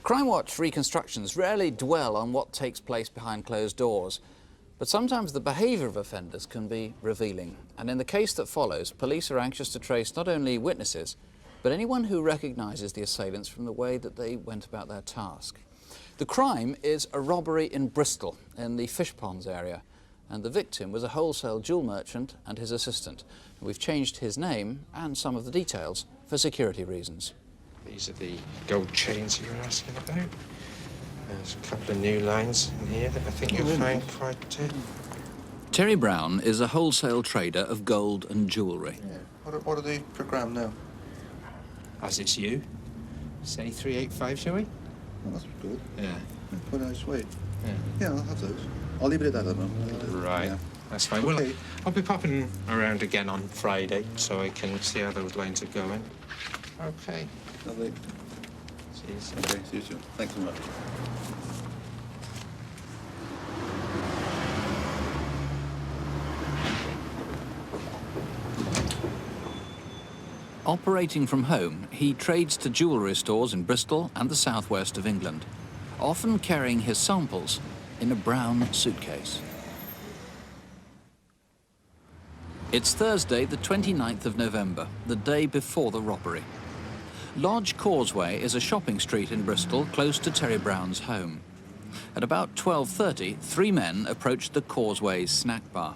Crimewatch reconstructions rarely dwell on what takes place behind closed doors, but sometimes the behaviour of offenders can be revealing. And in the case that follows, police are anxious to trace not only witnesses, but anyone who recognises the assailants from the way that they went about their task. The crime is a robbery in Bristol, in the fish ponds area, and the victim was a wholesale jewel merchant and his assistant. We've changed his name and some of the details for security reasons. These are the gold chains you were asking about. There's a couple of new lines in here that I think you'll find quite... Terry Brown is a wholesale trader of gold and jewellery. Yeah. What are they per gram now? As it's you. Say 385, shall we? Oh, that's good. Yeah. Quite a nice weight. Yeah. Yeah, I'll have those. I'll leave it at that, I don't know. Right. Yeah. That's fine. Okay. Well, I'll be popping around again on Friday so I can see how those lines are going. Okay. Lovely. See you soon. Okay, see you soon. Thanks so much. Operating from home, he trades to jewellery stores in Bristol and the southwest of England, often carrying his samples in a brown suitcase. It's Thursday, the 29th of November, the day before the robbery. Lodge Causeway is a shopping street in Bristol close to Terry Brown's home. At about 12:30, three men approached the Causeway's snack bar.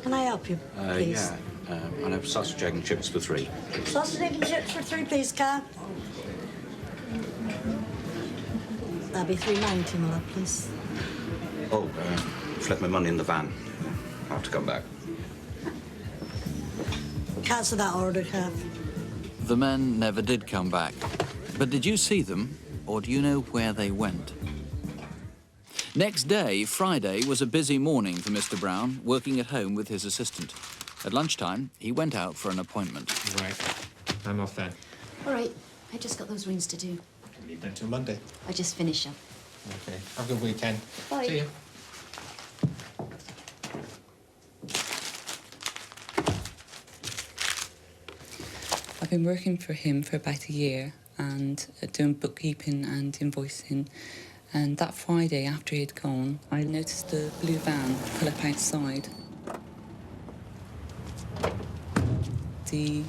Can I help you, please? Yeah. I'll have sausage, egg and chips for 3. Sausage, egg and chips for 3, please, Car. That'll be $3.90, my love, please. Oh, left my money in the van. I'll have to come back. Cancel that order, Cav. The men never did come back. But did you see them, or do you know where they went? Next day, Friday, was a busy morning for Mr. Brown, working at home with his assistant. At lunchtime, he went out for an appointment. Right. I'm off then. All right. I just got those rings to do. Leave them till Monday. I just finished up. Okay. Have a good weekend. Bye. See you. I've been working for him for about a year and doing bookkeeping and invoicing. And that Friday, after he'd gone, I noticed the blue van pull up outside. The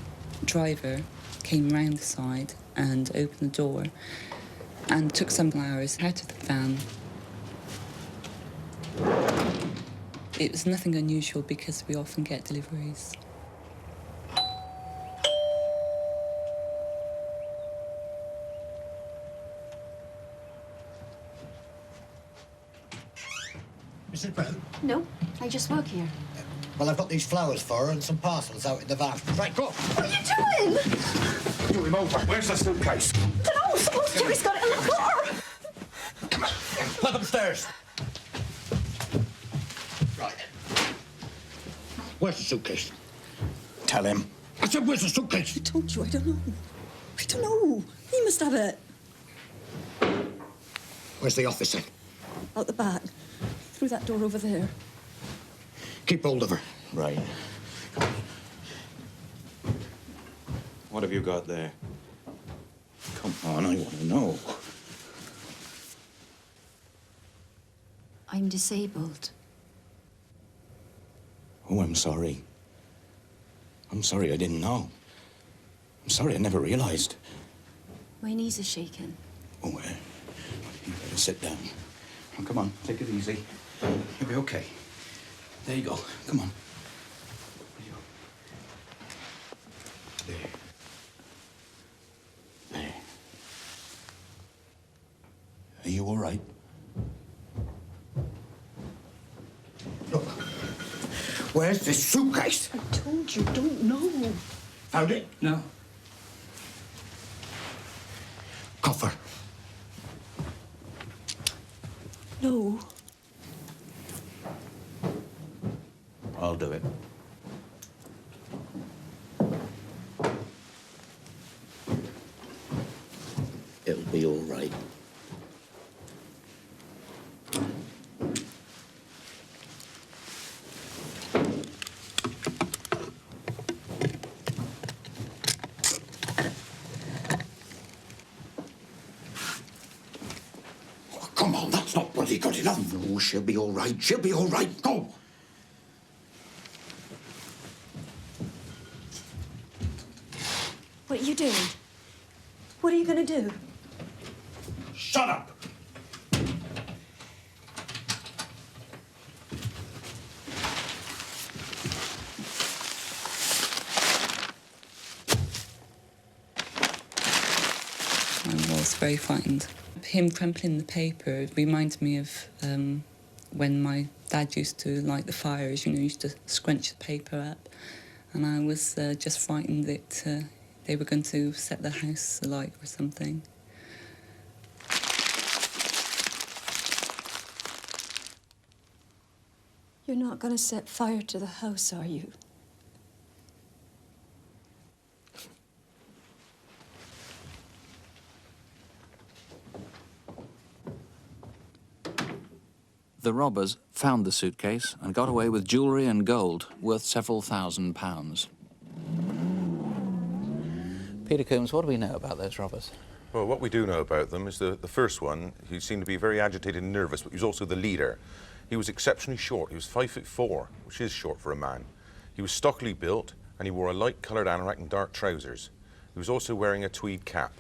driver came round the side and opened the door and took some flowers out of the van. It was nothing unusual because we often get deliveries. Mrs. Brown? No, I just work here. Well, I've got these flowers for her and some parcels out in the van. Right, go on. What are you doing? Pull him over. Where's the suitcase? I don't know. Suppose Jerry's got it in the car. Come on. Climb upstairs. Right. Where's the suitcase? Tell him. I said, where's the suitcase? I told you, I don't know. I don't know. He must have it. Where's the officer? Out the back. Through that door over there. Keep hold of her. Right. What have you got there? Come on, I want to know. I'm disabled. Oh, I'm sorry. I'm sorry I didn't know. I'm sorry I never realised. My knees are shaking. Oh, you better sit down. Oh, come on, take it easy. You'll be okay. There you go. Come on. There. There. Are you all right? Look. Where's the suitcase? I told you, don't know. Found it? No. Coffer. No. I'll do it. It'll be all right. you got enough? No, she'll be all right. She'll be all right. Go. What are you doing? What are you going to do? Shut up. I was very frightened. Him crumpling the paper reminds me of when my dad used to light the fires, you know, used to scrunch the paper up. And I was just frightened that they were going to set the house alight or something. You're not going to set fire to the house, are you? The robbers found the suitcase and got away with jewellery and gold worth several £1,000s. Peter Coombs, what do we know about those robbers? Well, what we do know about them is the first one, he seemed to be very agitated and nervous, but he was also the leader. He was exceptionally short. He was 5'4", which is short for a man. He was stockily built, and he wore a light-coloured anorak and dark trousers. He was also wearing a tweed cap.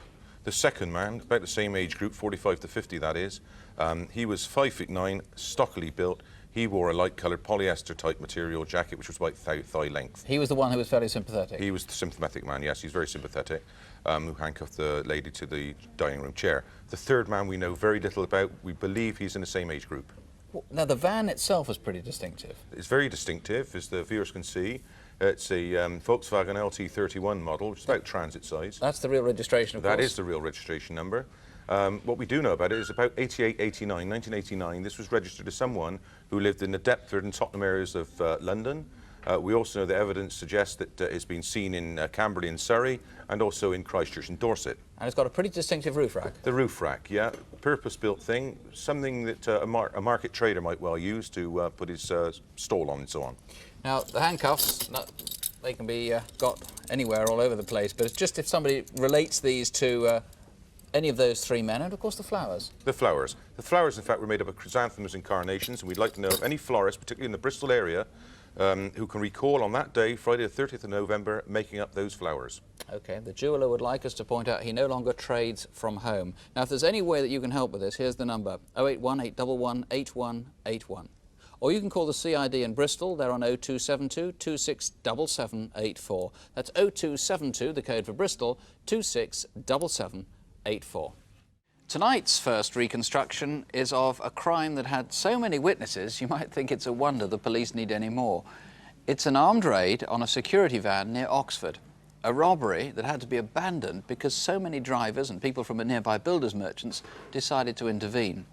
The second man, about the same age group, 45 to 50 that is, he was 5'9", stockily built. He wore a light-coloured polyester-type material jacket, which was about thigh length. He was the one who was fairly sympathetic? He was the sympathetic man, yes, he's very sympathetic, who handcuffed the lady to the dining room chair. The third man we know very little about. We believe he's in the same age group. Now, the van itself was pretty distinctive. It's very distinctive, as the viewers can see. It's a Volkswagen LT31 model, which is about transit size. That's the real registration, of course. That is the real registration number. What we do know about it is about 1989, this was registered to someone who lived in the Deptford and Tottenham areas of London. We also know the evidence suggests that it's been seen in Camberley and Surrey, and also in Christchurch and Dorset. And it's got a pretty distinctive roof rack. The roof rack, yeah. Purpose-built thing, something that a market trader might well use to put his stall on and so on. Now, the handcuffs, they can be got anywhere, all over the place, but it's just if somebody relates these to any of those three men, and of course the flowers. The flowers. The flowers, in fact, were made up of chrysanthemums and carnations, and we'd like to know of any florist, particularly in the Bristol area, who can recall on that day, Friday the 30th of November, making up those flowers. OK, the jeweller would like us to point out he no longer trades from home. Now, if there's any way that you can help with this, here's the number, 081 811 8181. Or you can call the CID in Bristol. They're on 0272 267784. That's 0272, the code for Bristol, 267784. Tonight's first reconstruction is of a crime that had so many witnesses, you might think it's a wonder the police need any more. It's an armed raid on a security van near Oxford. A robbery that had to be abandoned because so many drivers and people from a nearby builders merchants decided to intervene.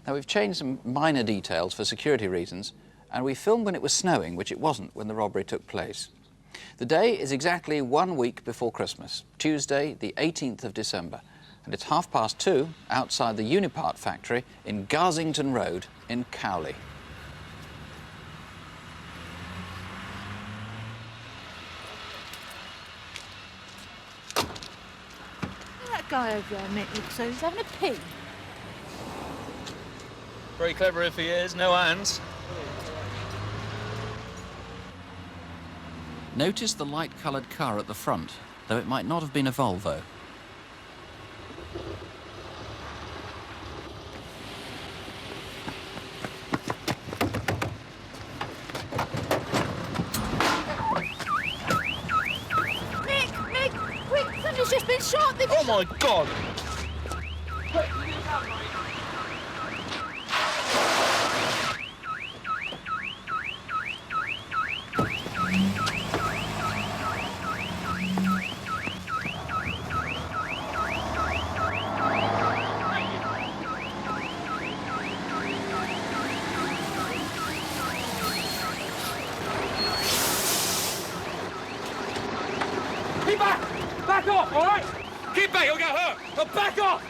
Now, we've changed some minor details for security reasons, and we filmed when it was snowing, which it wasn't when the robbery took place. The day is exactly 1 week before Christmas, Tuesday, the 18th of December, and it's 2:30 outside the Unipart factory in Garsington Road in Cowley. That guy over there, Mick, looks like he's having a pee. Very clever if he is, no hands. Notice the light-coloured car at the front, though it might not have been a Volvo. Mick, quick, somebody's just been shot. Oh my God! Keep back! Back off, all right? Keep back, you'll get hurt! But back off!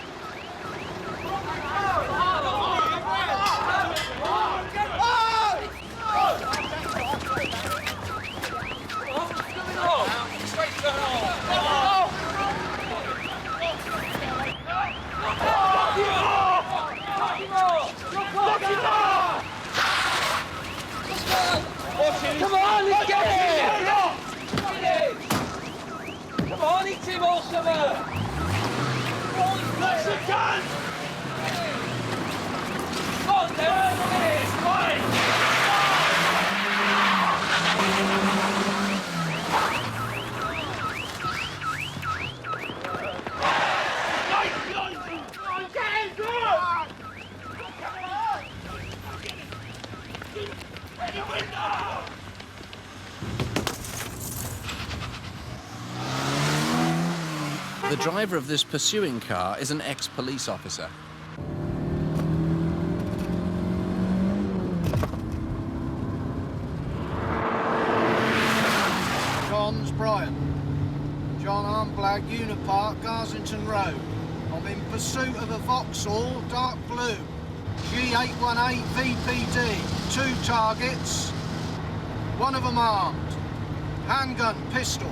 Look Any more, sir? What's the gun? On there, right! The driver of this pursuing car is an ex-police officer. John's Brian. John Armblag, Unipark, Garsington Road. I'm in pursuit of a Vauxhall, dark blue. G818 VPD. 2 targets. One of them armed. Handgun, pistol.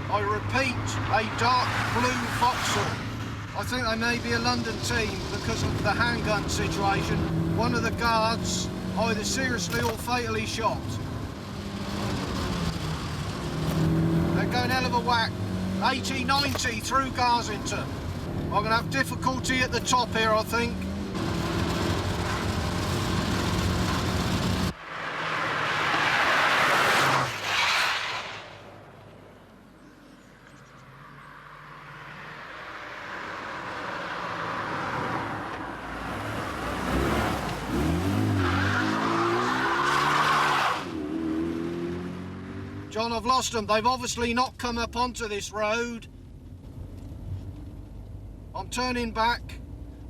I repeat, a dark blue Vauxhall. I think they may be a London team because of the handgun situation. One of the guards either seriously or fatally shot. They're going hell of a whack. 80-90 through Garsington. I'm going to have difficulty at the top here, I think. John, I've lost them. They've obviously not come up onto this road. I'm turning back.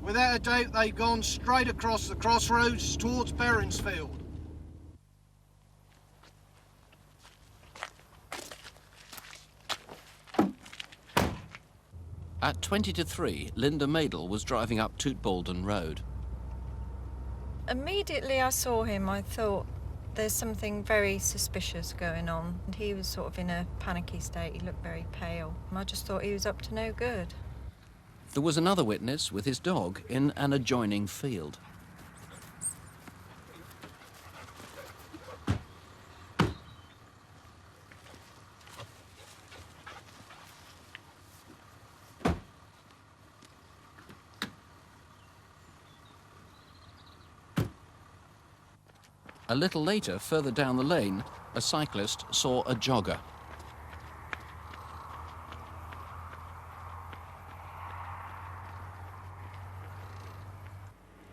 Without a doubt, they've gone straight across the crossroads towards Berrinsfield. At 20 to 3, Linda Madel was driving up Tootle Road. Immediately I saw him, I thought, there's something very suspicious going on. And he was sort of in a panicky state. He looked very pale. And I just thought he was up to no good. There was another witness with his dog in an adjoining field. A little later, further down the lane, a cyclist saw a jogger.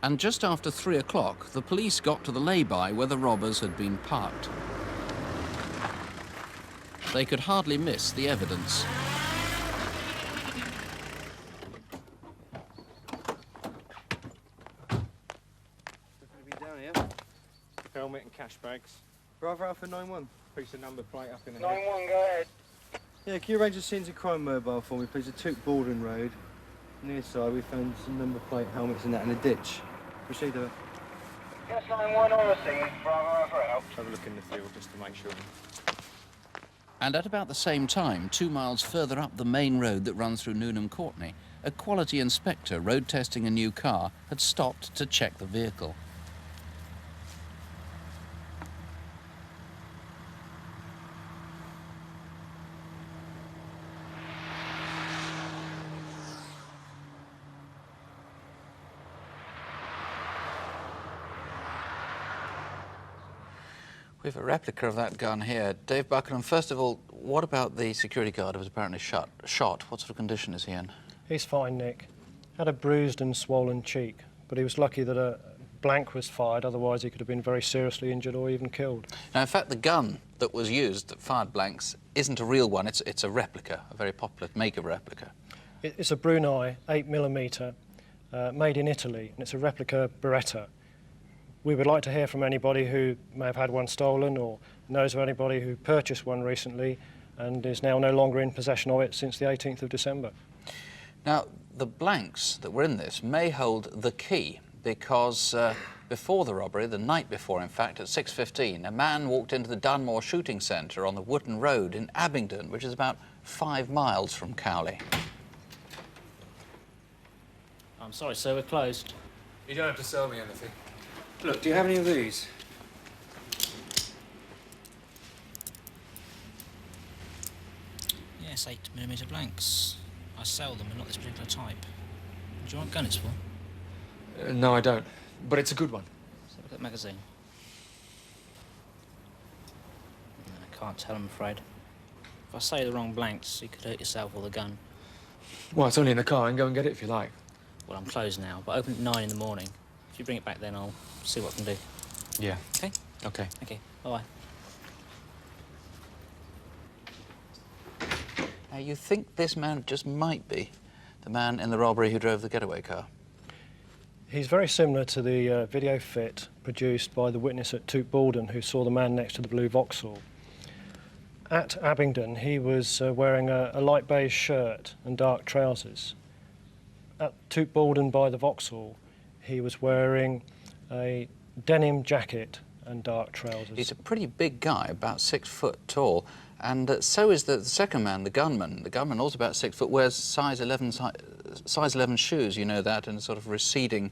And just after 3 o'clock, the police got to the lay-by where the robbers had been parked. They could hardly miss the evidence. Helmet and cash bags. Brother Alpha 9-1. Piece of number plate up in the 9-1, go ahead. Yeah, can you arrange a scenes of crime mobile for me, please? A Toot Baldwin Road. Near side, we found some number plate helmets and that in a ditch. Proceed with it. Yes, 9-1 or a scene. Bravo Alpha out. Have a look in the field just to make sure. And at about the same time, 2 miles further up the main road that runs through Newnham Courtney, a quality inspector road testing a new car had stopped to check the vehicle. We have a replica of that gun here. Dave Buckingham, first of all, what about the security guard who was apparently shot? What sort of condition is he in? He's fine, Nick. Had a bruised and swollen cheek, but he was lucky that a blank was fired, otherwise he could have been very seriously injured or even killed. Now, in fact, the gun that was used that fired blanks isn't a real one, it's a replica, a very popular make of replica. It's a Brunei 8mm, made in Italy, and it's a replica Beretta. We would like to hear from anybody who may have had one stolen or knows of anybody who purchased one recently and is now no longer in possession of it since the 18th of December. Now, the blanks that were in this may hold the key because before the robbery, the night before, in fact, at 6:15, a man walked into the Dunmore Shooting Centre on the Wootton Road in Abingdon, which is about 5 miles from Cowley. I'm sorry, sir, we're closed. You don't have to sell me anything. Look, do you have any of these? Yes, 8mm blanks. I sell them, but not this particular type. Do you want gunnets for? No, I don't. But it's a good one. Let's have a look at the magazine. I can't tell, I'm afraid. If I say the wrong blanks, you could hurt yourself or the gun. Well, it's only in the car. I can go and get it if you like. Well, I'm closed now, but I open at 9 in the morning. If you bring it back then, I'll see what I can do. Yeah. Okay? Okay. Thank you. Bye-bye. Now, you think this man just might be the man in the robbery who drove the getaway car? He's very similar to the video fit produced by the witness at Toot Baldon who saw the man next to the blue Vauxhall. At Abingdon, he was wearing a light beige shirt and dark trousers. At Toot Baldon by the Vauxhall, he was wearing a denim jacket and dark trousers. He's a pretty big guy, about 6 foot tall, and so is the second man, the gunman. The gunman, also about 6 foot, wears size 11 shoes, you know that, and sort of receding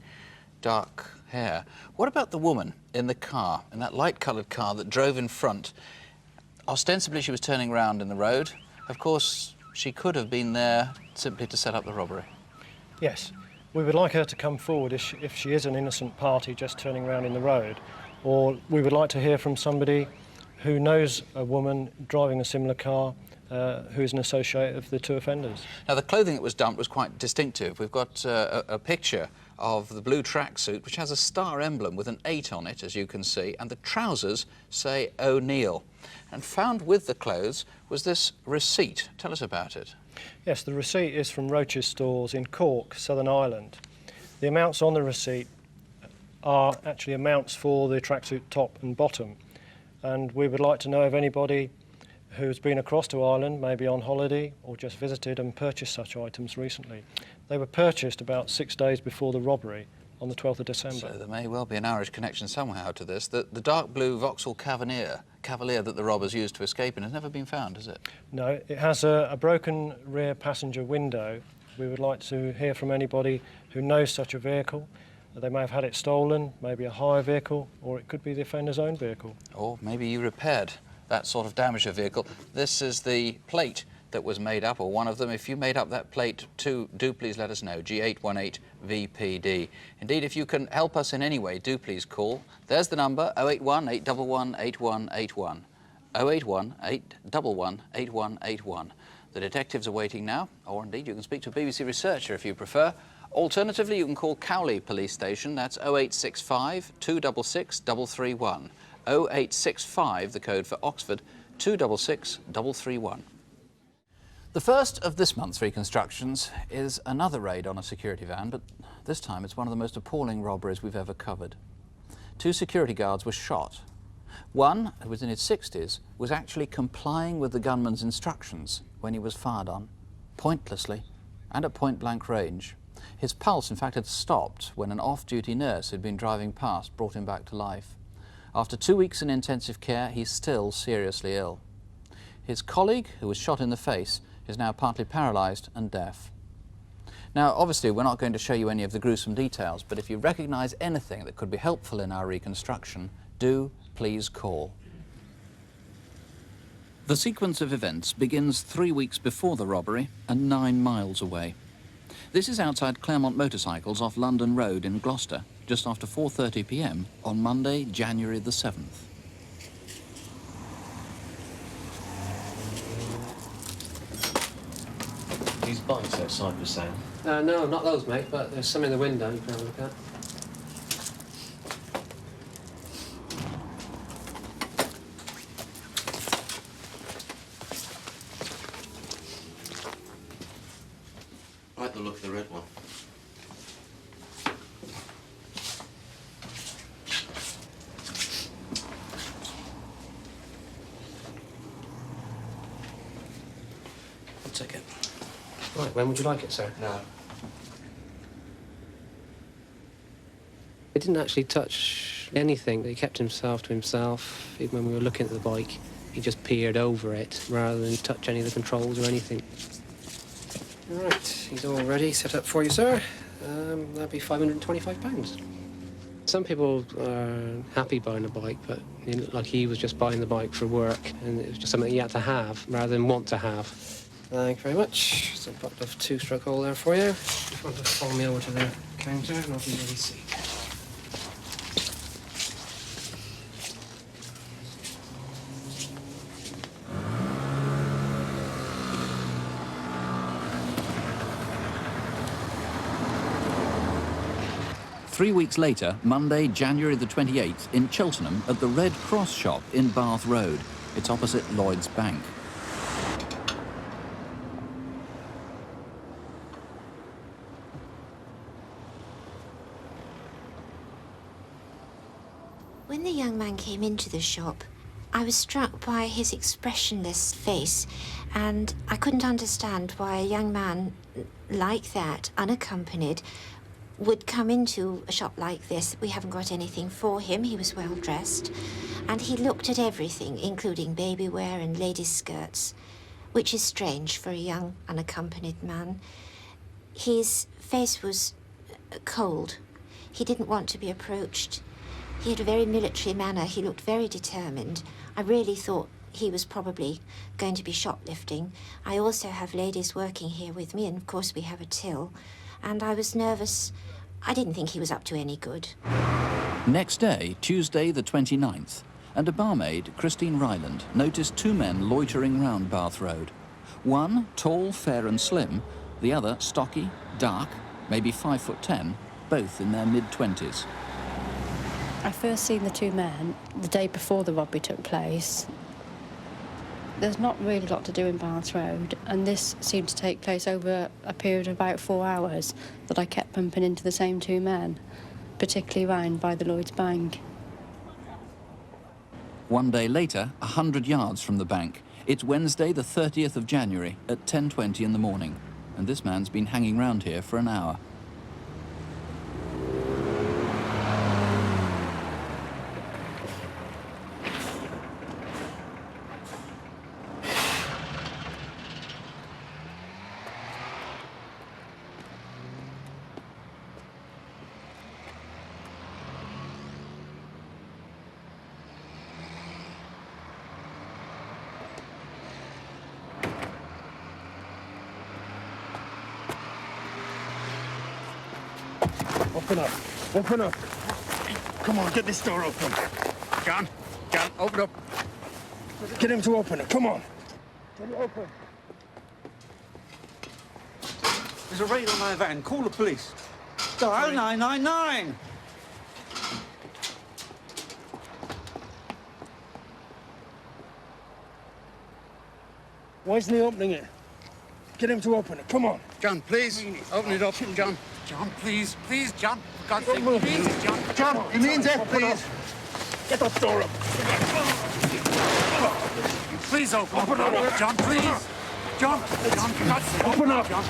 dark hair. What about the woman in the car, in that light-coloured car that drove in front? Ostensibly, she was turning round in the road. Of course, she could have been there simply to set up the robbery. Yes, we would like her to come forward if she is an innocent party just turning around in the road, or we would like to hear from somebody who knows a woman driving a similar car who is an associate of the two offenders. Now, the clothing that was dumped was quite distinctive. We've got a picture of the blue tracksuit, which has a star emblem with an 8 on it, as you can see, and the trousers say O'Neill. And found with the clothes was this receipt. Tell us about it. Yes, the receipt is from Roach's stores in Cork, Southern Ireland. The amounts on the receipt are actually amounts for the tracksuit top and bottom. And we would like to know of anybody who's been across to Ireland, maybe on holiday, or just visited and purchased such items recently. They were purchased about 6 days before the robbery on the 12th of December. So there may well be an Irish connection somehow to this. The dark blue Vauxhall Cavalier that the robbers used to escape in has never been found, has it? No, it has a broken rear passenger window. We would like to hear from anybody who knows such a vehicle. They may have had it stolen, maybe a hire vehicle, or it could be the offender's own vehicle. Or maybe you repaired that sort of damaged a vehicle. This is the plate that was made up, or one of them. If you made up that plate too, do please let us know, G818VPD. Indeed, if you can help us in any way, do please call. There's the number, 081 811 8181. 081 811 8181. The detectives are waiting now, or indeed you can speak to a BBC researcher if you prefer. Alternatively, you can call Cowley Police Station, that's 0865 266 331. 0865, the code for Oxford, 266 331. The first of this month's reconstructions is another raid on a security van, but this time it's one of the most appalling robberies we've ever covered. 2 security guards were shot. One, who was in his 60s, was actually complying with the gunman's instructions when he was fired on, pointlessly and at point-blank range. His pulse, in fact, had stopped when an off-duty nurse who'd been driving past brought him back to life. After 2 weeks in intensive care, he's still seriously ill. His colleague, who was shot in the face, is now partly paralysed and deaf. Now, obviously, we're not going to show you any of the gruesome details, but if you recognise anything that could be helpful in our reconstruction, do please call. The sequence of events begins 3 weeks before the robbery and 9 miles away. This is outside Claremont Motorcycles off London Road in Gloucester, just after 4:30 p.m. on Monday, January the 7th. These bikes outside for sale? No, not those, mate, but there's some in the window you can have a look at. I like the look of the red one. I'll take it. Right, when would you like it, sir? No. He didn't actually touch anything. He kept himself to himself. Even when we were looking at the bike, he just peered over it rather than touch any of the controls or anything. Right, he's all ready, set up for you, sir. That'd be £525. Some people are happy buying a bike, but it looked like he was just buying the bike for work, and it was just something he had to have rather than want to have. Thank you very much. So I've popped off 2-stroke hole there for you. If you want to follow me over to the counter and I'll be ready to see. 3 weeks later, Monday, January the 28th, in Cheltenham at the Red Cross shop in Bath Road. It's opposite Lloyd's Bank. When the young man came into the shop, I was struck by his expressionless face, and I couldn't understand why a young man like that, unaccompanied, would come into a shop like this. We haven't got anything for him. He was well dressed, and he looked at everything, including baby wear and ladies' skirts, which is strange for a young, unaccompanied man. His face was cold. He didn't want to be approached. He had a very military manner. He looked very determined. I really thought he was probably going to be shoplifting. I also have ladies working here with me, and of course we have a till. And I was nervous. I didn't think he was up to any good. Next day, Tuesday the 29th, and a barmaid, Christine Ryland, noticed 2 men loitering round Bath Road. One, tall, fair and slim, the other, stocky, dark, maybe 5'10", both in their mid-20s. I first seen the 2 men the day before the robbery took place. There's not really a lot to do in Bath Road, and this seemed to take place over a period of about 4 hours that I kept bumping into the same 2 men, particularly round by the Lloyd's Bank. One day later, 100 yards from the bank, it's Wednesday the 30th of January at 10:20 in the morning, and this man's been hanging round here for an hour. Open up. Open up. Come on, get this door open. John, open up. Get him to open it. Come on. Get it open. There's a raid on my van. Call the police. Dial 999. Why isn't he opening it? Get him to open it. Come on. John, please, open it up. John. John, please, John. For God's sake, please, John. John, he means it, please. Get that door up. Please open up. John, please. John, for God's sake. Open up. John.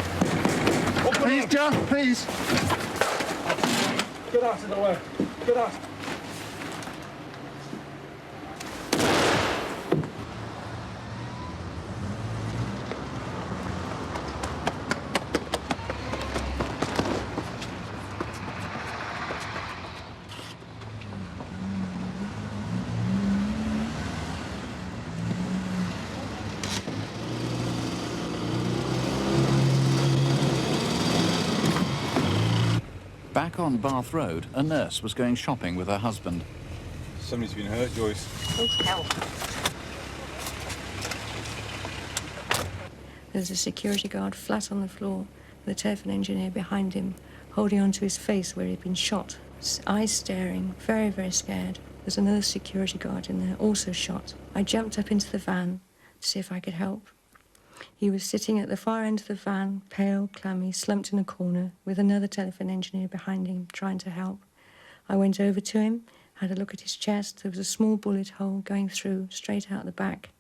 Please, John, please. Get out of the way. Get out. Back on Bath Road, a nurse was going shopping with her husband. Somebody's been hurt, Joyce. Oh, hell. There's a security guard flat on the floor, with a telephone engineer behind him, holding onto his face where he'd been shot. His eyes staring, very, very scared. There's another security guard in there, also shot. I jumped up into the van to see if I could help. He was sitting at the far end of the van, pale, clammy, slumped in a corner, with another telephone engineer behind him, trying to help. I went over to him, had a look at his chest. There was a small bullet hole going through, straight out the back.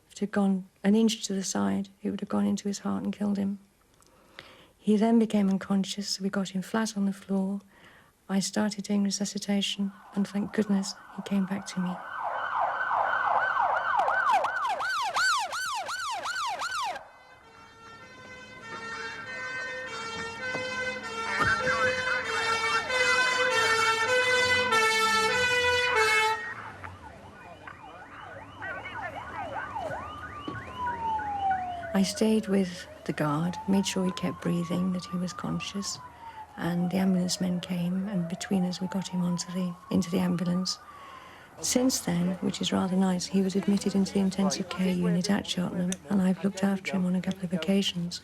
If it had gone an inch to the side, it would have gone into his heart and killed him. He then became unconscious, so we got him flat on the floor. I started doing resuscitation, and thank goodness he came back to me. I stayed with the guard, made sure he kept breathing, that he was conscious, and the ambulance men came, and between us we got him into the ambulance. Since then, which is rather nice, he was admitted into the intensive care unit at Cheltenham, and I've looked after him on a couple of occasions.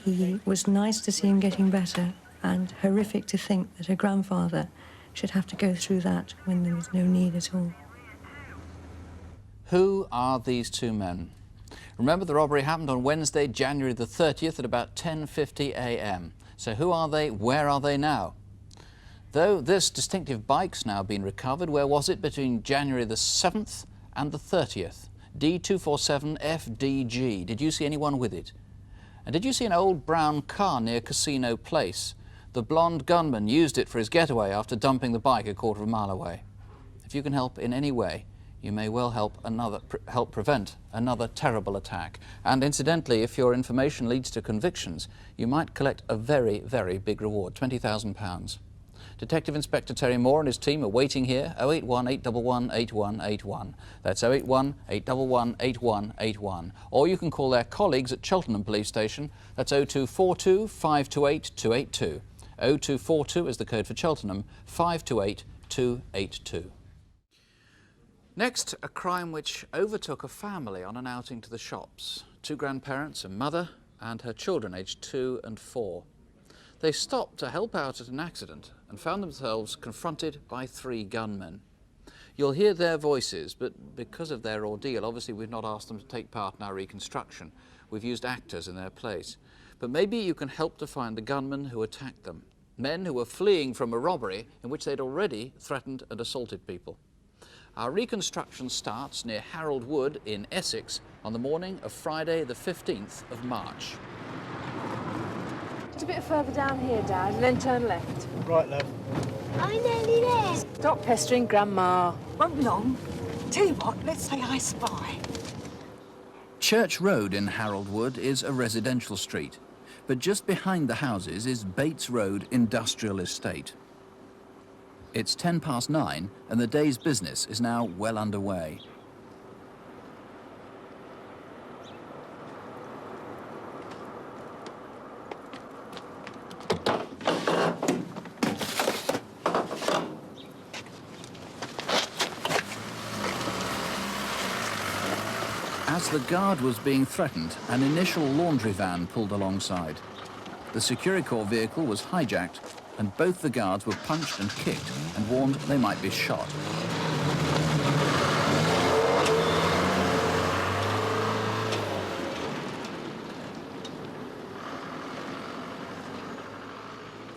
He was nice to see him getting better, and horrific to think that her grandfather should have to go through that when there was no need at all. Who are these two men? Remember, the robbery happened on Wednesday, January the 30th at about 10:50 a.m. So who are they? Where are they now? Though this distinctive bike's now been recovered, where was it between January the 7th and the 30th? D247FDG. Did you see anyone with it? And did you see an old brown car near Casino Place? The blonde gunman used it for his getaway after dumping the bike a quarter of a mile away. If you can help in any way, you may well help prevent another terrible attack. And incidentally, if your information leads to convictions, you might collect a very, very big reward, £20,000. Detective Inspector Terry Moore and his team are waiting here, 081 811 8181. That's 081 811 8181. Or you can call their colleagues at Cheltenham Police Station. That's 0242 528 282. 0242 is the code for Cheltenham, 528 282. Next, a crime which overtook a family on an outing to the shops. Two grandparents, a mother and her children aged 2 and 4. They stopped to help out at an accident and found themselves confronted by 3 gunmen. You'll hear their voices, but because of their ordeal, obviously we've not asked them to take part in our reconstruction. We've used actors in their place. But maybe you can help to find the gunmen who attacked them. Men who were fleeing from a robbery in which they'd already threatened and assaulted people. Our reconstruction starts near Harold Wood in Essex on the morning of Friday the 15th of March. Just a bit further down here, Dad, and then turn left. Right, love. I'm nearly there. Stop pestering Grandma. Won't be long. Tell you what, let's say I spy. Church Road in Harold Wood is a residential street, but just behind the houses is Bates Road Industrial Estate. It's 9:10 and the day's business is now well underway. As the guard was being threatened, an initial laundry van pulled alongside. The Securicorps vehicle was hijacked and both the guards were punched and kicked and warned they might be shot.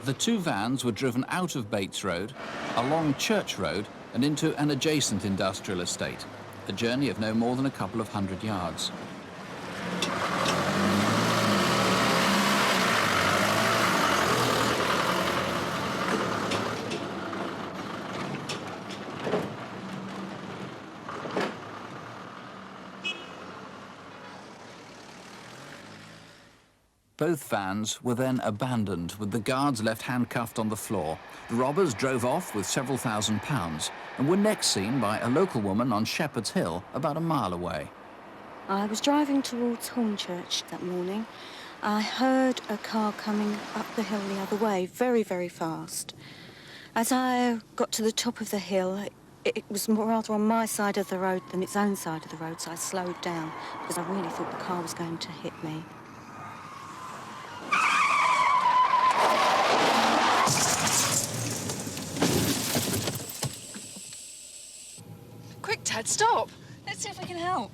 The 2 vans were driven out of Bates Road, along Church Road and into an adjacent industrial estate, a journey of no more than a couple of 100 yards. Both vans were then abandoned, with the guards left handcuffed on the floor. The robbers drove off with several £1,000s and were next seen by a local woman on Shepherd's Hill, about a mile away. I was driving towards Hornchurch that morning. I heard a car coming up the hill the other way, very, very fast. As I got to the top of the hill, it was rather on my side of the road than its own side of the road, so I slowed down because I really thought the car was going to hit me. Quick, Dad, stop. Let's see if we can help.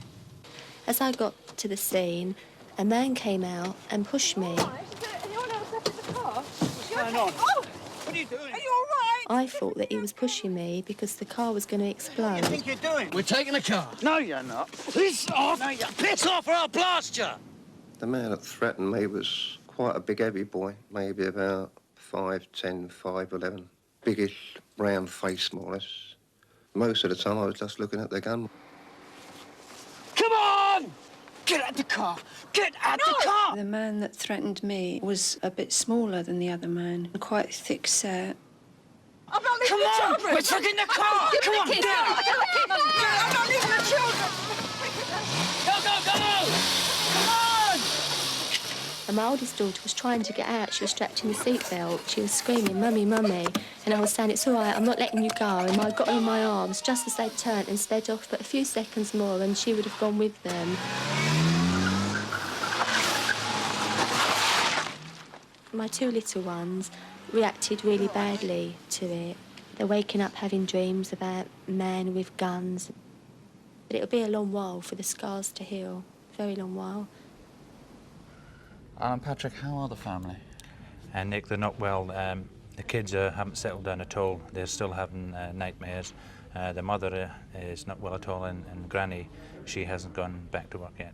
As I got to the scene, a man came out and pushed me. Anyone else left in the car? What's going on? Oh! What are you doing? Are you all right? I thought that he was pushing me because the car was going to explode. What do you think you're doing? We're taking the car. No, you're not. Piss off! No, you're... Piss off or I'll blast you! The man that threatened me was quite a big, heavy boy, maybe about 5'10", 5'11". Biggish, round face, more or less. Most of the time, I was just looking at the gun. Come on! Get out the car! Get out the car! The man that threatened me was a bit smaller than the other man, quite thick set. I'm not leaving the children! We're taking the car! Come on, get out! I'm not leaving the children! Go, go, go! Come on! And my oldest daughter was trying to get out. She was strapped in the seatbelt. She was screaming, "Mummy, mummy." And I was saying, "It's all right, I'm not letting you go." And I got her in my arms just as they turned and sped off, but a few seconds more and she would have gone with them. My two little ones reacted really badly to it. They're waking up having dreams about men with guns. But it'll be a long while for the scars to heal, very long while. Patrick, how are the family? And Nick, they're not well. The kids haven't settled down at all. They're still having nightmares. The mother is not well at all, and Granny, she hasn't gone back to work yet.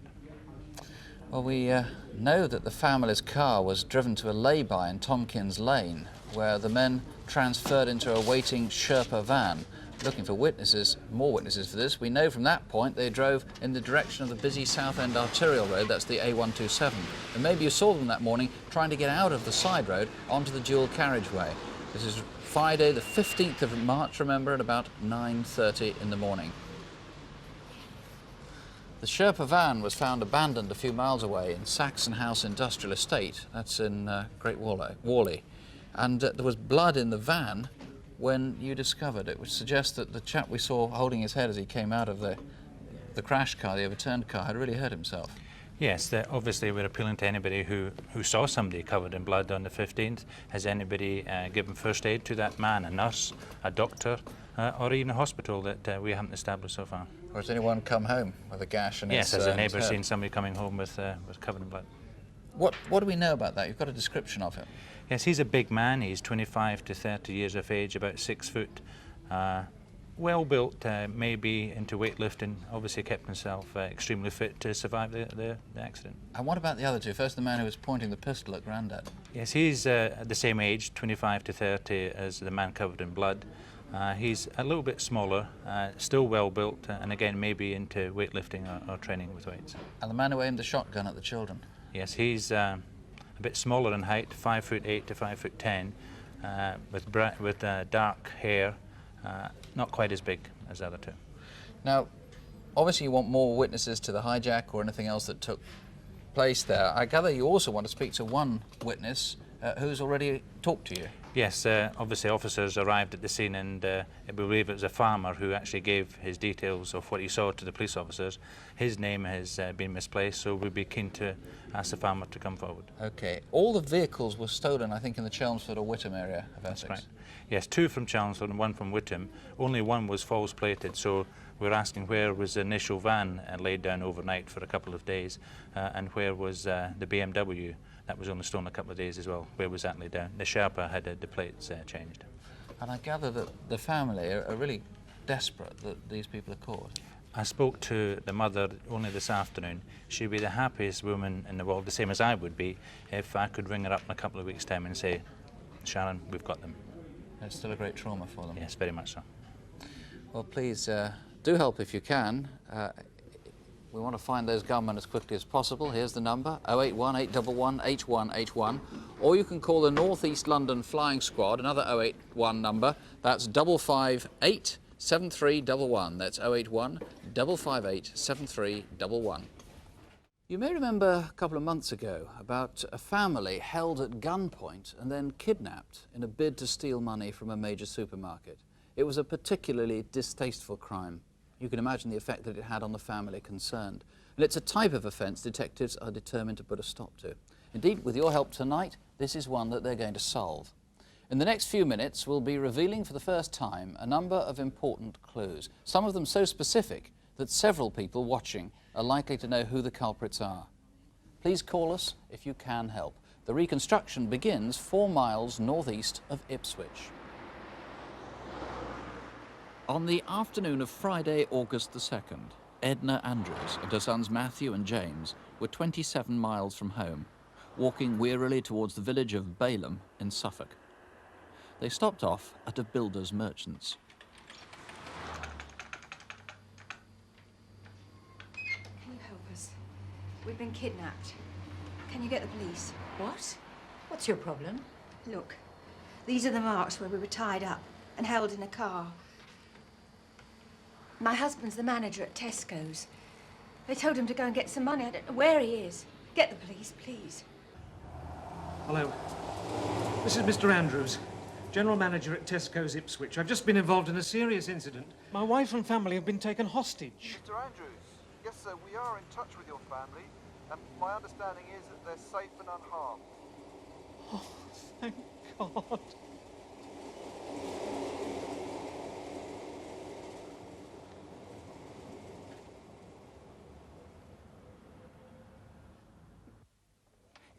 Well, we know that the family's car was driven to a lay-by in Tompkins Lane, where the men transferred into a waiting Sherpa van, looking for witnesses, more witnesses for this. We know from that point they drove in the direction of the busy Southend arterial road, that's the A127. And maybe you saw them that morning trying to get out of the side road onto the dual carriageway. This is Friday, the 15th of March, remember, at about 9:30 in the morning. The Sherpa van was found abandoned a few miles away in Saxon House Industrial Estate, that's in Great Whalley. And there was blood in the van when you discovered it, which suggests that the chap we saw holding his head as he came out of the crash car, the overturned car, had really hurt himself. Yes, obviously we're appealing to anybody who saw somebody covered in blood on the 15th. Has anybody given first aid to that man, a nurse, a doctor, or even a hospital that we haven't established so far? Or has anyone come home with a gash in his Yes, has a neighbour head? seen somebody coming home with covered in blood? What do we know about that? You've got a description of him. Yes, he's a big man. He's 25 to 30 years of age, about 6 foot. Well built, maybe into weightlifting, obviously kept himself extremely fit to survive the accident. And what about the other two? First, the man who was pointing the pistol at Grandad. Yes, he's at the same age, 25 to 30, as the man covered in blood. He's a little bit smaller, still well built, and again, maybe into weightlifting or training with weights. And the man who aimed the shotgun at the children? Yes, he's a bit smaller in height, 5'8" to 5'10", with dark hair, not quite as big as the other two. Now, obviously you want more witnesses to the hijack or anything else that took place there. I gather you also want to speak to one witness who's already talked to you. Yes, obviously officers arrived at the scene, and I believe it was a farmer who actually gave his details of what he saw to the police officers. His name has been misplaced, so we'd be keen to ask the farmer to come forward. OK. All the vehicles were stolen, I think, in the Chelmsford or Witham area of Essex. That's right. Yes, 2 from Chelmsford and 1 from Witham. Only 1 was false plated, so we're asking where was the initial van laid down overnight for a couple of days, and where was the BMW that was only stolen a couple of days as well. Where was that laid down? The Sherpa had the plates changed. And I gather that the family are really desperate that these people are caught. I spoke to the mother only this afternoon. She'd be the happiest woman in the world, the same as I would be, if I could ring her up in a couple of weeks' time and say, "Sharon, we've got them." It's still a great trauma for them. Yes, very much so. Well, please do help if you can. We want to find those gunmen as quickly as possible. Here's the number, 081 811 8181. Or you can call the North East London Flying Squad, another 081 number. That's 558 7311. That's 081 558 7311. You may remember a couple of months ago about a family held at gunpoint and then kidnapped in a bid to steal money from a major supermarket. It was a particularly distasteful crime. You can imagine the effect that it had on the family concerned. And it's a type of offence detectives are determined to put a stop to. Indeed, with your help tonight, this is one that they're going to solve. In the next few minutes, we'll be revealing for the first time a number of important clues, some of them so specific that several people watching are likely to know who the culprits are. Please call us if you can help. The reconstruction begins 4 miles northeast of Ipswich. On the afternoon of Friday, August the 2nd, Edna Andrews and her sons Matthew and James were 27 miles from home, walking wearily towards the village of Balham in Suffolk. They stopped off at a builder's merchant's. Can you help us? We've been kidnapped. Can you get the police? What? What's your problem? Look, these are the marks where we were tied up and held in a car. My husband's the manager at Tesco's. They told him to go and get some money. I don't know where he is. Get the police, please. Hello. This is Mr. Andrews, General Manager at Tesco's Ipswich. I've just been involved in a serious incident. My wife and family have been taken hostage. Mr. Andrews, yes, sir, we are in touch with your family, and my understanding is that they're safe and unharmed. Oh, thank God.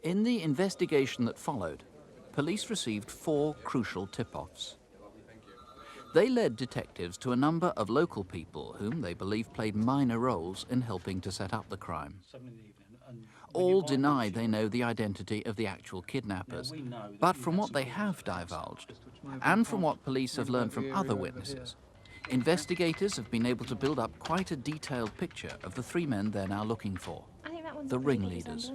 In the investigation that followed, police received 4 crucial tip-offs. They led detectives to a number of local people whom they believe played minor roles in helping to set up the crime. All deny they know the identity of the actual kidnappers, but from what they have divulged, and from what police have learned from other witnesses, investigators have been able to build up quite a detailed picture of the 3 men they're now looking for, the ringleaders.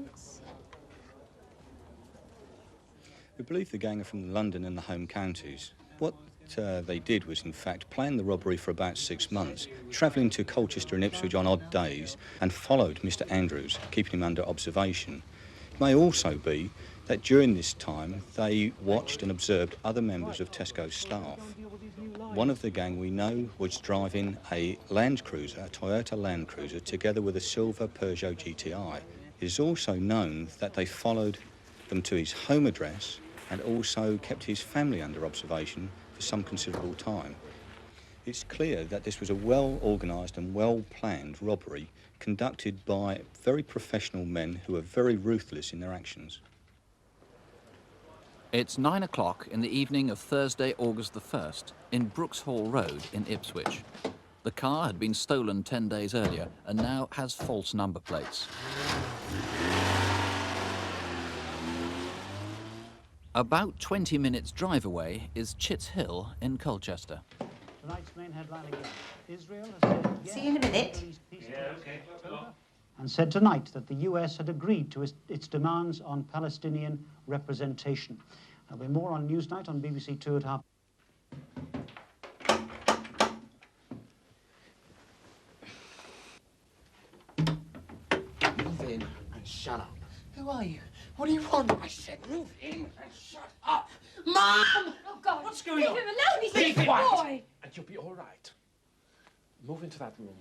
We believe the gang are from London and the home counties. What they did was, in fact, plan the robbery for about 6 months, travelling to Colchester and Ipswich on odd days, and followed Mr. Andrews, keeping him under observation. It may also be that during this time they watched and observed other members of Tesco's staff. One of the gang we know was driving a Land Cruiser, a Toyota Land Cruiser, together with a silver Peugeot GTI. It is also known that they followed them to his home address and also kept his family under observation for some considerable time. It's clear that this was a well-organised and well-planned robbery conducted by very professional men who are very ruthless in their actions. It's 9 o'clock in the evening of Thursday, August the 1st, in Brookshall Road in Ipswich. The car had been stolen 10 days earlier and now has false number plates. About 20 minutes drive away is Chits Hill in Colchester. Tonight's main headline again. Israel has said yes. See you in a minute. Yeah, okay. And said tonight that the US had agreed to its demands on Palestinian representation. There'll be more on Newsnight on BBC 2 at half. Move in and shut up. Who are you? What do you want? I said move in and shut up. Mom! Oh, God. What's going on? Leave him alone. He's Be a big quiet. boy. And you'll be all right. Move into that room.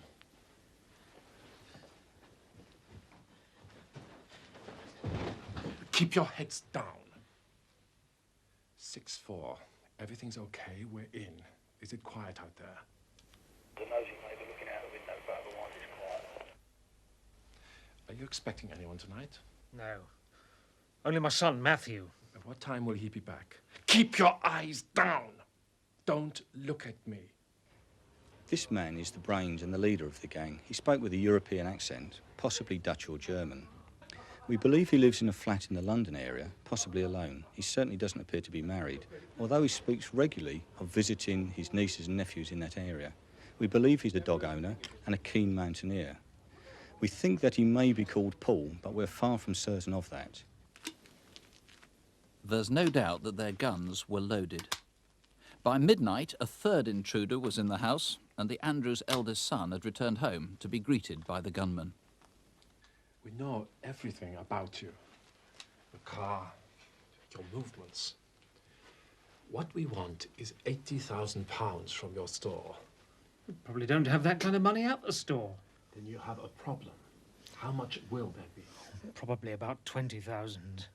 Keep your heads down. 6-4. Everything's okay. We're in. Is it quiet out there? The nosy may be looking out the window, but otherwise it's quiet. Are you expecting anyone tonight? No. Only my son, Matthew. At what time will he be back? Keep your eyes down! Don't look at me. This man is the brains and the leader of the gang. He spoke with a European accent, possibly Dutch or German. We believe he lives in a flat in the London area, possibly alone. He certainly doesn't appear to be married, although he speaks regularly of visiting his nieces and nephews in that area. We believe he's a dog owner and a keen mountaineer. We think that he may be called Paul, but we're far from certain of that. There's no doubt that their guns were loaded. By midnight, a third intruder was in the house, and the Andrews' eldest son had returned home to be greeted by the gunman. We know everything about you. Your car, your movements. What we want is £80,000 from your store. We probably don't have that kind of money at the store. Then you have a problem. How much will there be? Probably about 20,000.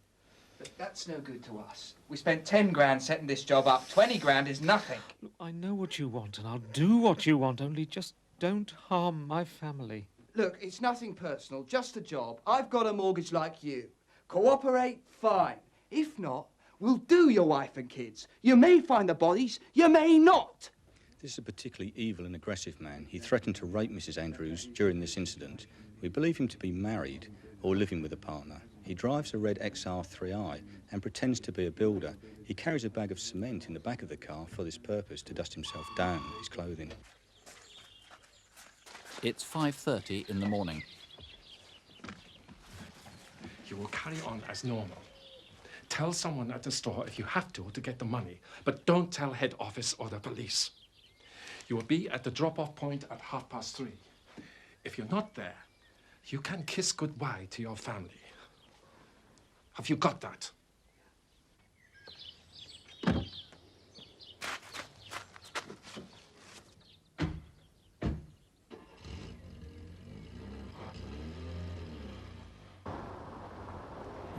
But that's no good to us. We spent 10 grand setting this job up. 20 grand is nothing. Look, I know what you want, and I'll do what you want, only just don't harm my family. Look, it's nothing personal, just a job. I've got a mortgage like you. Cooperate, fine. If not, we'll do your wife and kids. You may find the bodies, you may not. This is a particularly evil and aggressive man. He threatened to rape Mrs. Andrews during this incident. We believe him to be married or living with a partner. He drives a red XR3i and pretends to be a builder. He carries a bag of cement in the back of the car for this purpose, to dust himself down with his clothing. It's 5:30 in the morning. You will carry on as normal. Tell someone at the store if you have to get the money, but don't tell head office or the police. You will be at the drop-off point at 3:30. If you're not there, you can kiss goodbye to your family. Have you got that?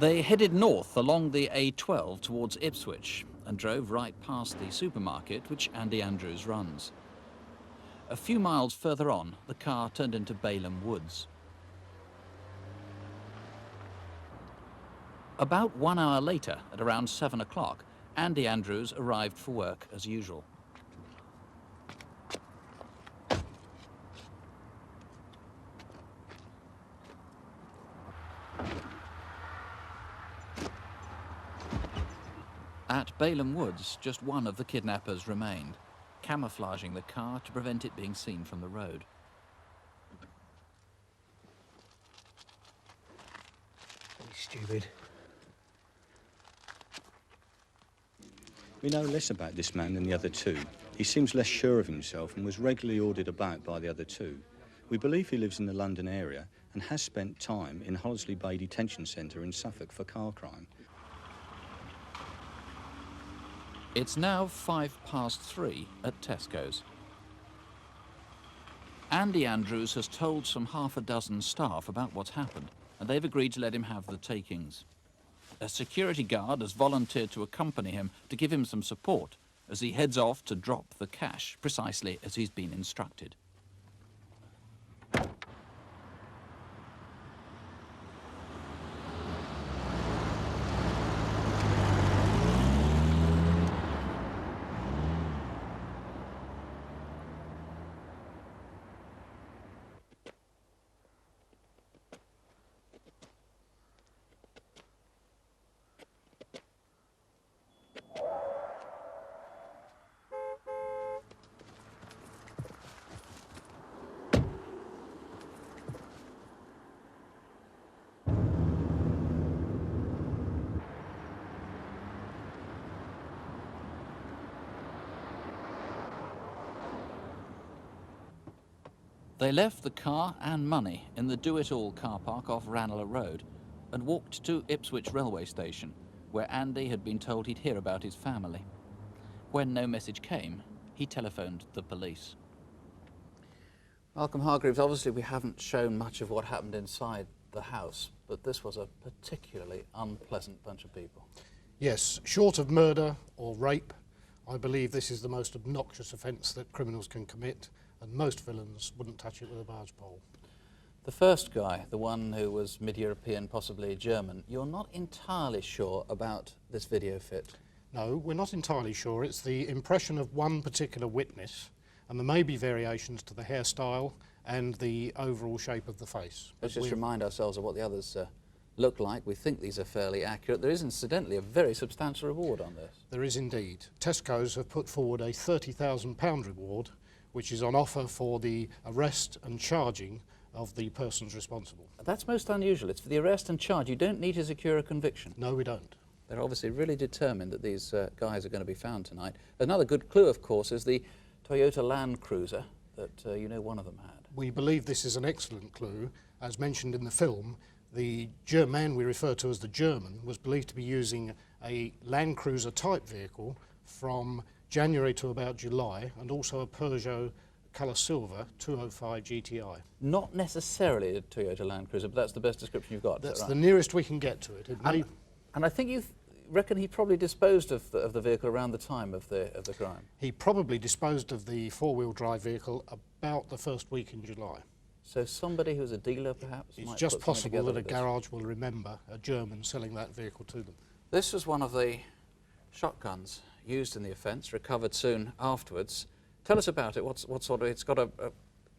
They headed north along the A12 towards Ipswich and drove right past the supermarket which Andy Andrews runs. A few miles further on, the car turned into Balham Woods. About 1 hour later, at around 7 o'clock, Andy Andrews arrived for work as usual. At Balham Woods, just one of the kidnappers remained, camouflaging the car to prevent it being seen from the road. Stupid. We know less about this man than the other two. He seems less sure of himself and was regularly ordered about by the other two. We believe he lives in the London area and has spent time in Hollesley Bay Detention Centre in Suffolk for car crime. It's now 3:05 at Tesco's. Andy Andrews has told some half a dozen staff about what's happened, and they've agreed to let him have the takings. A security guard has volunteered to accompany him to give him some support as he heads off to drop the cash, precisely as he's been instructed. They left the car and money in the do-it-all car park off Ranelagh Road and walked to Ipswich railway station, where Andy had been told he'd hear about his family. When no message came, he telephoned the police. Malcolm Hargreaves, obviously we haven't shown much of what happened inside the house, but this was a particularly unpleasant bunch of people. Yes, short of murder or rape, I believe this is the most obnoxious offence that criminals can commit, and most villains wouldn't touch it with a barge pole. The first guy, the one who was mid-European, possibly German, you're not entirely sure about this video fit. No, we're not entirely sure. It's the impression of one particular witness, and there may be variations to the hairstyle and the overall shape of the face. Let's just remind ourselves of what the others look like. We think these are fairly accurate. There is incidentally a very substantial reward on this. There is indeed. Tesco's have put forward a £30,000 reward, which is on offer for the arrest and charging of the persons responsible. That's most unusual. It's for the arrest and charge. You don't need to secure a conviction. No, we don't. They're obviously really determined that these guys are going to be found tonight. Another good clue, of course, is the Toyota Land Cruiser that you know one of them had. We believe this is an excellent clue. As mentioned in the film, the man we refer to as the German was believed to be using a Land Cruiser type vehicle from January to about July, and also a Peugeot colour silver 205 GTI. Not necessarily a Toyota Land Cruiser, but that's the best description you've got. That's right? the nearest we can get to it. And I think you reckon he probably disposed of the vehicle around the time of the crime. He probably disposed of the four-wheel drive vehicle about the first week in July. So somebody who's a dealer, perhaps? It's just possible that a garage will remember a German selling that vehicle to them. This was one of the shotguns used in the offence, recovered soon afterwards. Tell us about it. What sort of? It's got a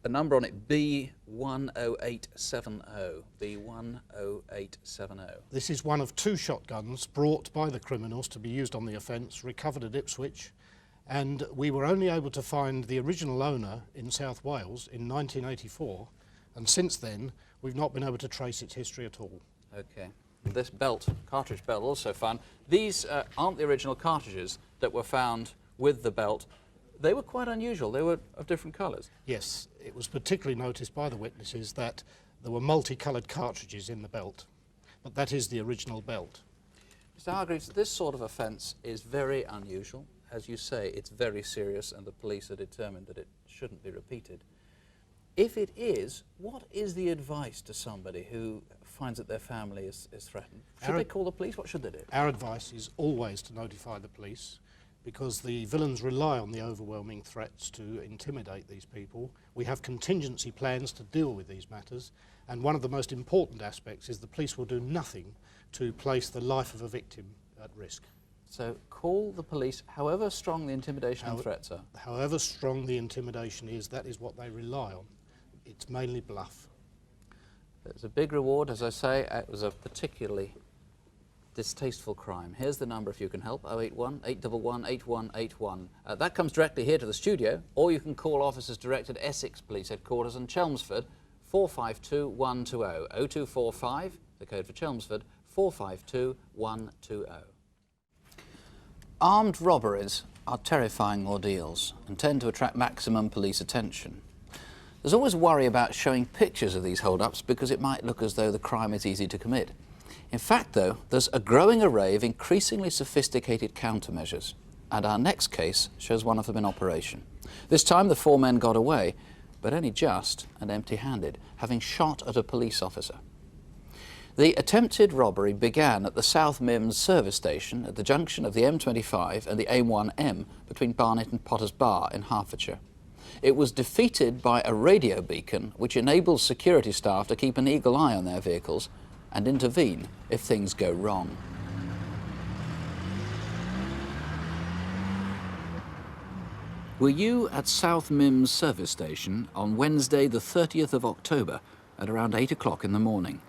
number on it, B10870. B10870. This is one of two shotguns brought by the criminals to be used on the offence, recovered at Ipswich, and we were only able to find the original owner in South Wales in 1984, and since then we've not been able to trace its history at all. Okay. This belt, cartridge belt, also found. These aren't the original cartridges that were found with the belt. They were quite unusual. They were of different colours. Yes, it was particularly noticed by the witnesses that there were multicoloured cartridges in the belt, but that is the original belt. Mr. Hargreaves, this sort of offence is very unusual. As you say, it's very serious, and the police are determined that it shouldn't be repeated. If it is, what is the advice to somebody who finds that their family is threatened? Should they call the police? What should they do? Our advice is always to notify the police, because the villains rely on the overwhelming threats to intimidate these people. We have contingency plans to deal with these matters, and one of the most important aspects is the police will do nothing to place the life of a victim at risk. So call the police, however strong the intimidation and threats are. However strong the intimidation is, that is what they rely on. It's mainly bluff. There's a big reward, as I say. It was a particularly distasteful crime. Here's the number if you can help, 081 811 8181. That comes directly here to the studio, or you can call officers direct at Essex Police Headquarters in Chelmsford, 452 120. 0245, the code for Chelmsford, 452 120. Armed robberies are terrifying ordeals and tend to attract maximum police attention. There's always worry about showing pictures of these hold-ups because it might look as though the crime is easy to commit. In fact, though, there's a growing array of increasingly sophisticated countermeasures, and our next case shows one of them in operation. This time the 4 men got away, but only just and empty-handed, having shot at a police officer. The attempted robbery began at the South Mimms service station at the junction of the M25 and the A1M between Barnet and Potters Bar in Hertfordshire. It was defeated by a radio beacon which enables security staff to keep an eagle eye on their vehicles and intervene if things go wrong. Were you at South Mimms service station on Wednesday the 30th of October at around 8 o'clock in the morning?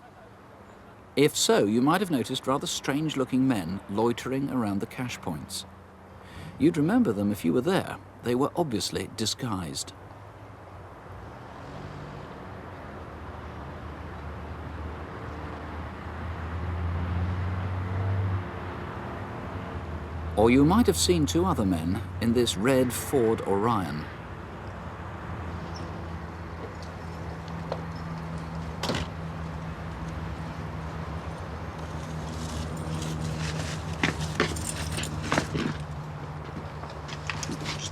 If so, you might have noticed rather strange-looking men loitering around the cash points. You'd remember them if you were there. They were obviously disguised. Or you might have seen 2 other men in this red Ford Orion.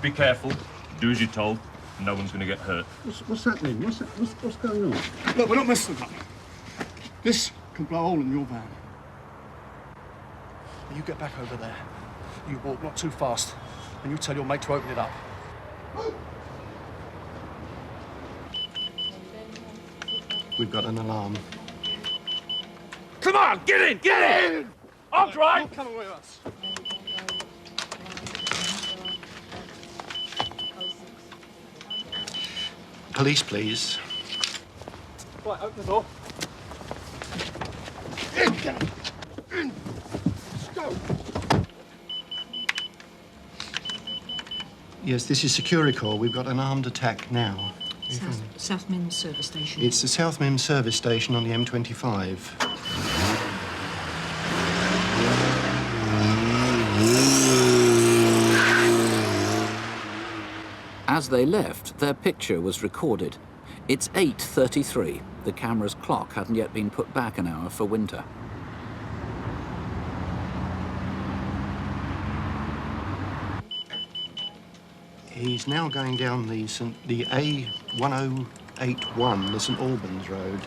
Be careful, do as you're told, no one's going to get hurt. What's happening? What's going on? Look, we're not messing about. This can blow a hole in your van. You get back over there. You walk not too fast, and you tell your mate to open it up. We've got an alarm. Come on, get in, get in! I'll drive! You're coming with us. Police, please. Right, open the door. In, get him. In. Let's go. Yes, this is Securicor. We've got an armed attack now. South Mimms service station. It's the South Mimms service station on the M25. As they left, their picture was recorded. It's 8:33. The camera's clock hadn't yet been put back an hour for winter. He's now going down the A1081, the St Albans Road.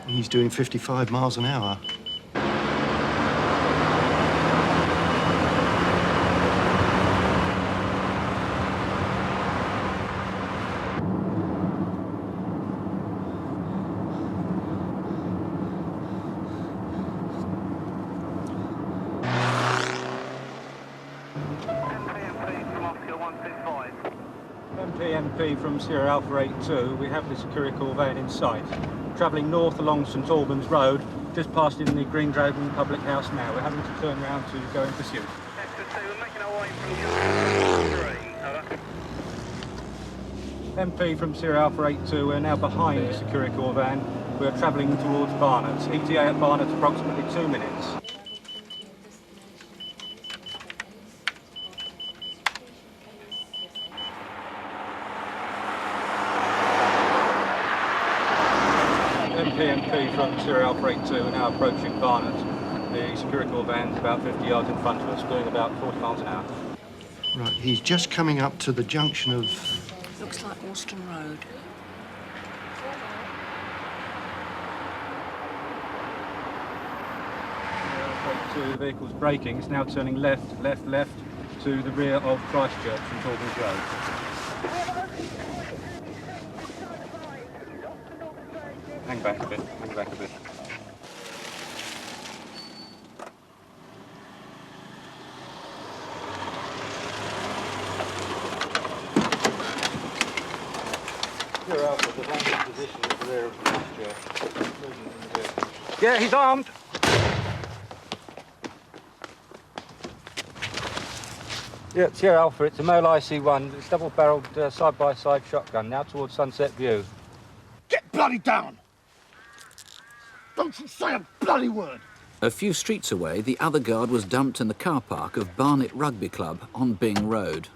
He's doing 55 miles an hour. MP from Sierra Alpha 82, we have the Securicor van in sight. Travelling north along St Albans Road, just past in the Green Dragon Public House now. We're having to turn round to go in pursuit. MP from Sierra Alpha 82, we're now behind the Securicor van. We're travelling towards Barnet. ETA at Barnet approximately 2 minutes. MP from Sierra Alpha 82 are now approaching Barnet. The Securicor van's about 50 yards in front of us, doing about 40 miles an hour. Right, he's just coming up to the junction of Looks like Alston Road. The vehicle's braking. It's now turning left to the rear of Christchurch and Albans Road. Hang back a bit, hang back a bit. You're out of the landing position at the rear of Christchurch. Yeah, he's armed. Yeah, Sierra Alpha, it's a male IC1. It's double-barreled side-by-side shotgun, now towards Sunset View. Get bloody down! Don't you say a bloody word! A few streets away, the other guard was dumped in the car park of Barnet Rugby Club on Bing Road.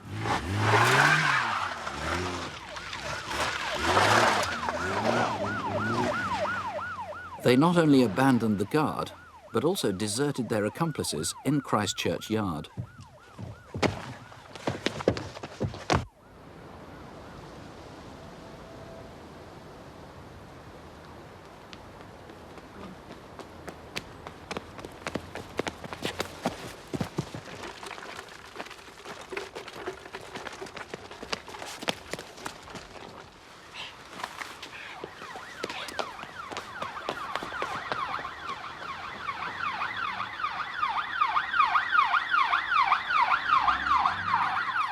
They not only abandoned the guard, but also deserted their accomplices in Christchurch Yard.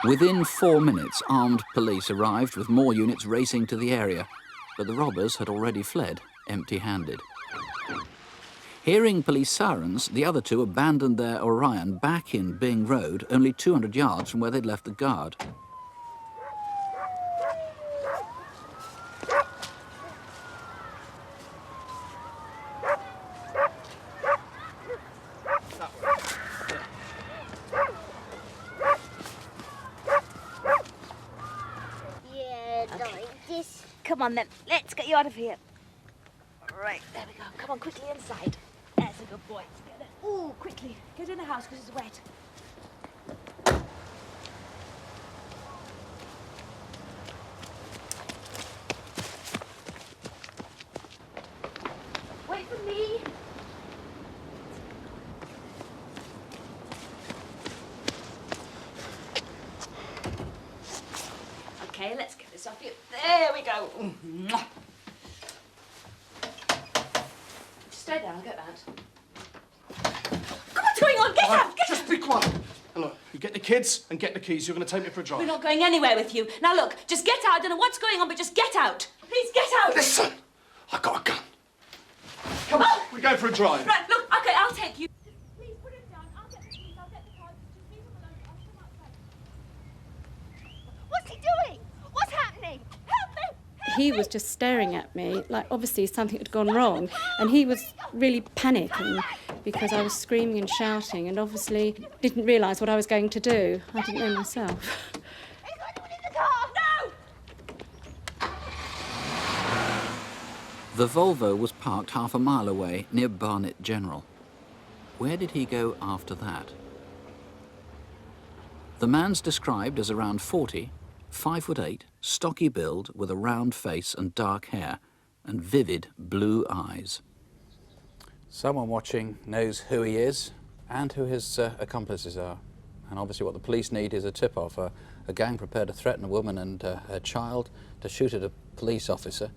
Within 4 minutes, armed police arrived with more units racing to the area, but the robbers had already fled, empty-handed. Hearing police sirens, the other two abandoned their Orion back in Bing Road, only 200 yards from where they'd left the guard. Come on then, let's get you out of here. Right, there we go. Come on, quickly inside. That's a good boy. Ooh, quickly. Get in the house because it's wet. Wait for me. Okay, let's get this off you. There we go. Stay down, I'll get that. What's going on? Get out! Get Just be quiet. Hello, you get the kids and get the keys. You're going to take me for a drive. We're not going anywhere with you. Now look, just get out. I don't know what's going on, but just get out. Please get out. Listen, I got a gun. Come on, we go for a drive. Right, look, okay, I'll take you. Please put it down. I'll get the keys, I'll get the cards. Just leave them alone. I'll come outside. What's he doing? What's happening? Help me! He was just staring at me, like obviously something had gone wrong, and he was really panicking because I was screaming and shouting and obviously didn't realise what I was going to do. I didn't know myself. The Volvo was parked half a mile away near Barnet General. Where did he go after that? The man's described as around 40, 5'8", stocky build with a round face and dark hair and vivid blue eyes. Someone watching knows who he is and who his accomplices are. And obviously what the police need is a tip-off, a gang prepared to threaten a woman and her child, to shoot at a police officer.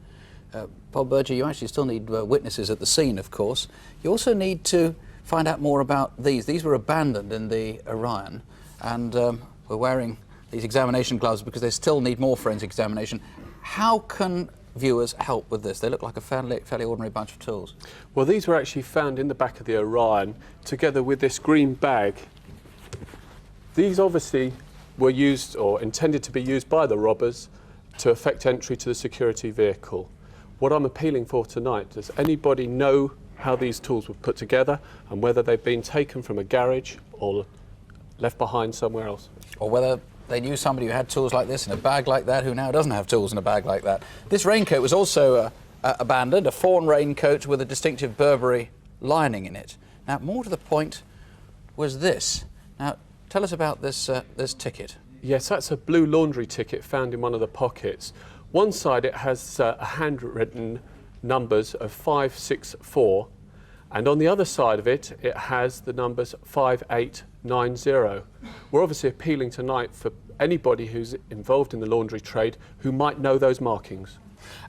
Bob Berger, you actually still need witnesses at the scene, of course. You also need to find out more about these. These were abandoned in the Orion, and we're wearing these examination gloves because they still need more forensic examination. How can viewers help with this? They look like a fairly ordinary bunch of tools. Well, these were actually found in the back of the Orion, together with this green bag. These obviously were used or intended to be used by the robbers to effect entry to the security vehicle. What I'm appealing for tonight, does anybody know how these tools were put together and whether they've been taken from a garage or left behind somewhere else? Or whether they knew somebody who had tools like this in a bag like that who now doesn't have tools in a bag like that. This raincoat was also abandoned, a fawn raincoat with a distinctive Burberry lining in it. Now, more to the point was this. Now, tell us about this, this ticket. Yes, that's a blue laundry ticket found in one of the pockets. One side it has a handwritten numbers of 564, and on the other side of it, it has the numbers 5890. We're obviously appealing tonight for anybody who's involved in the laundry trade who might know those markings.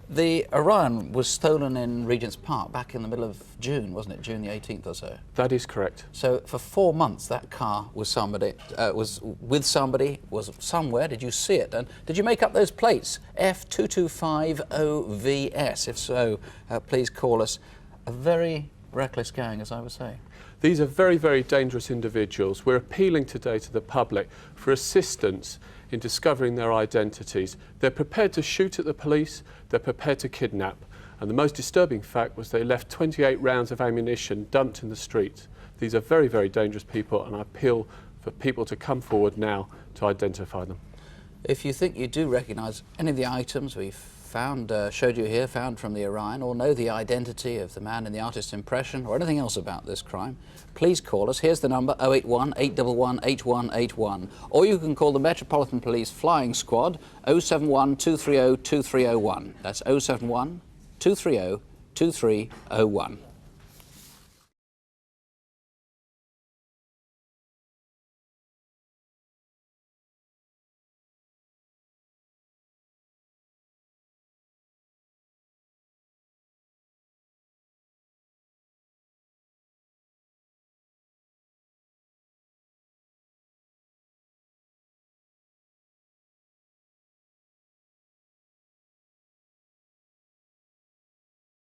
The Orion was stolen in Regent's Park back in the middle of June, wasn't it? June the 18th or so? That is correct. So for 4 months that car was was with somebody, was somewhere. Did you see it? And did you make up those plates? F2250VS. If so, please call us. A very reckless gang, as I was saying. These are very, very dangerous individuals. We're appealing today to the public for assistance in discovering their identities. They're prepared to shoot at the police, they're prepared to kidnap, and the most disturbing fact was they left 28 rounds of ammunition dumped in the street. These are very, very dangerous people, and I appeal for people to come forward now to identify them. If you think you do recognise any of the items we've found, showed you here, found from the Orion, or know the identity of the man in the artist's impression, or anything else about this crime, please call us. Here's the number, 081 811 8181. Or you can call the Metropolitan Police Flying Squad, 071 230 2301. That's 071 230 2301.